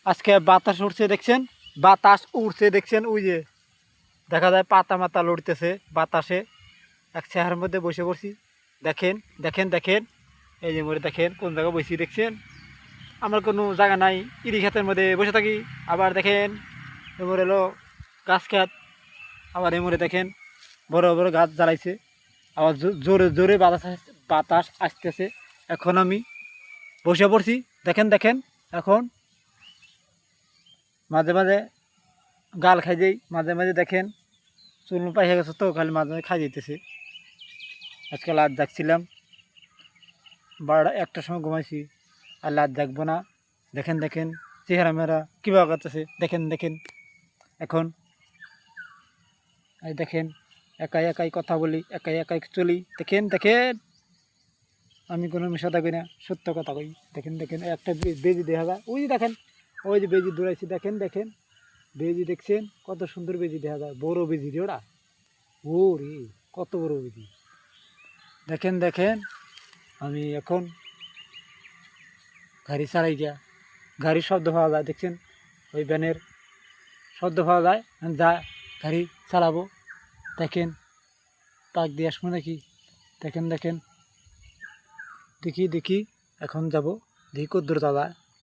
আজকে বাতাস উঠছে দেখছেন, বাতাস উঠছে দেখছেন, ওই যে দেখা যায় পাতা মাতা লড়তেছে বাতাসে। এক চেহারার মধ্যে বসে পড়ছি। দেখেন দেখেন দেখেন, এই যে মরে দেখেন কোন জায়গায় বসি দেখছেন। আমার কোনো জায়গা নাই, ইরি ক্ষেতের মধ্যে বসে থাকি। আবার দেখেন এমর এলো গাছ খেত, আবার এমরে দেখেন বড় বড় গাছ জ্বালাইছে। আবার জোরে জোরে বাতাস আসতেছে। এখন আমি বসে পড়ছি। দেখেন দেখেন, এখন মাঝে মাঝে গাল খাই যাই, মাঝে মাঝে দেখেন চুল পাইয়া গেছে তো খালি মাঝে মাঝে খাই যেতেছে। আজকে রাত জাগছিলাম, 12টা 1টার সময় ঘুমাইছি, আর রাত জাগবো না। দেখেন দেখেন চেহারা মেরা কীভাবে করতেছে, দেখেন দেখেন। এখন এই দেখেন একাই একাই কথা বলি, একাই একাই চলি। দেখেন দেখেন, আমি কোনো মিশা থাকি না, সত্য কথা কই। দেখেন দেখেন একটা বেজি দেখা যায়, ওই যে দেখেন, ওই যে বেজি দৌড়াইছি। দেখেন দেখেন বেজি দেখছেন, কত সুন্দর বেজি দেখা যায়, বড় বেজি রে ওরা। ও রে, কত বড় বেজি। দেখেন দেখেন, আমি এখন গাড়ি চালাই গিয়া, গাড়ির শব্দ পাওয়া যায় দেখছেন, ওই ভ্যানের শব্দ পাওয়া যায়। যা গাড়ি চালাবো, দেখেন পাক দিয়ে আসবো নাকি। দেখেন দেখেন, দেখি দেখি এখন যাব, দেখি কত দূর দাদা।